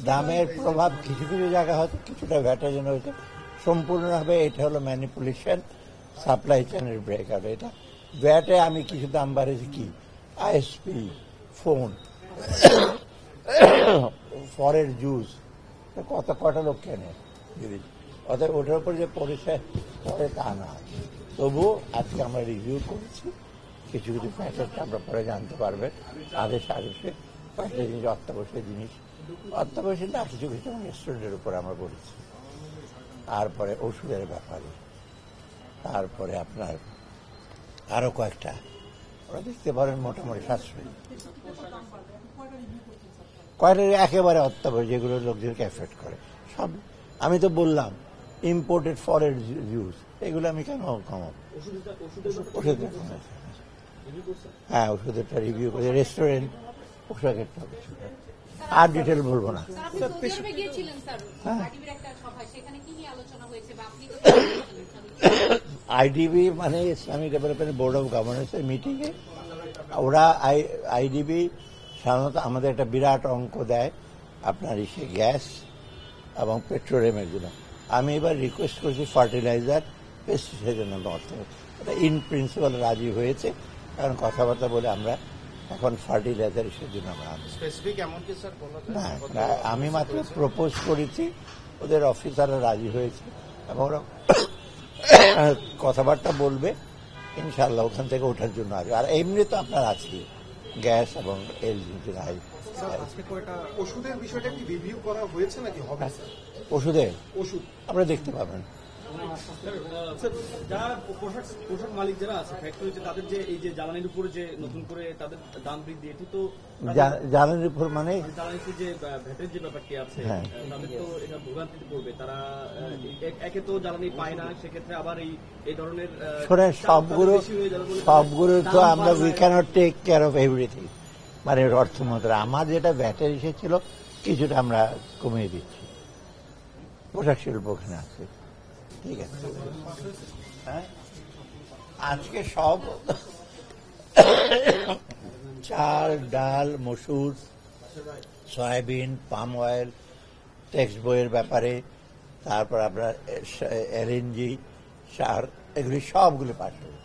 দামের প্রভাব কিছু কিছু জায়গা হয়তো কিছুটা ভ্যাটের জন্য হয়েছে, সম্পূর্ণভাবে এটা হলো ম্যানিপুলেশন, সাপ্লাই চেনের ব্রেকআউট। এটা ভ্যাটে আমি কিছু দাম বাড়িয়েছি কি আইএসপি, ফোন, ফরের জুস, কটা লোক কেনে দিদি, অতএব ওটার উপর যে পরিচয় পরে তা না। তবুও আজকে আমরা রিভিউ করেছি, কিছু কিছু ফ্যাক্টরটা আমরা পরে জানতে পারবেন। আদেশে কয়েকটা জিনিস অত্যাবশ্যক না, কিছু কিছু রেস্টুরেন্টের উপর আমরা বলেছি। তারপরে ওষুধের ব্যাপারে, তারপরে আপনার আরো কয়েকটা ওরা দেখতে পারেন মোটামুটি সাশ্রয়ী, কয়টা একেবারে অত্যাবশ্যক যেগুলো লোকজনকে এফেক্ট করে সব। আমি তো বললাম ইম্পোর্টেড ফরেন ইউজ, এগুলো আমি কেন কমাবো? ওষুধের হ্যাঁ, ওষুধেরটা রিভিউ করে, রেস্টুরেন্ট, পোশাকেরটা কিছুটা, আর ডিটেল বলবো না। আইডিবি মানে ইসলামিক ডেভেলপমেন্ট বোর্ড অফ গভর্নেন্সের মিটিংয়ে ওরা আইডিবি সাধারণত আমাদের একটা বিরাট অঙ্ক দেয় আপনার গ্যাস এবং পেট্রোলিয়ামের জন্য। আমি এবার রিকোয়েস্ট করেছি ফার্টিলাইজার, পেস্টিসাইডের জন্য অর্থ, এটা ইন প্রিন্সিপাল রাজি হয়েছে, কারণ কথাবার্তা বলে আমরা এখন ফার্টিলাইজার জন্য আমরা না, আমি মাত্র প্রপোজ করেছি, ওদের অফিসাররা রাজি হয়েছে এবং ওরা কথাবার্তা বলবে, ইনশাল্লাহ ওখান থেকে ওঠার জন্য আসবে। আর এমনি তো আপনার আছে গ্যাস এবং এলপিজি। ওষুধের বিষয়টা কি রিভিউ করা হয়েছে নাকি হবে? ওষুধ আপনারা দেখতে পাবেন। যারা পোশাক মালিক যারা আছে ফ্যাক্টরিতে, তাদের যে এই যে জ্বালানির উপরে যে নতুন করে তাদের দাম বৃদ্ধি, এটি তো জ্বালানির উপর মানে জ্বালানিতে যে ভ্যাটের যে ব্যাপারটি আছে, তাদের তো এটা ভোগান্তিতে পড়বে। তারা একে তো জ্বালানি পায় না, সেক্ষেত্রে আবার এই ধরনের সবগুলো তো আমরা we cannot take care of everything, মানে অর্থমন্ত্রী আমার যেটা ভ্যাটের এসেছিল কিছুটা আমরা কমিয়ে দিচ্ছি, পোশাক শিল্প ওখানে আছে। ঠিক আছে, হ্যাঁ আজকে সব চাল, ডাল, মসুর, সয়াবিন, পাম অয়েল, টেক্সট বইয়ের ব্যাপারে, তারপর আপনার এলএনজি, সার, এগুলি সবগুলো পাঠাবে।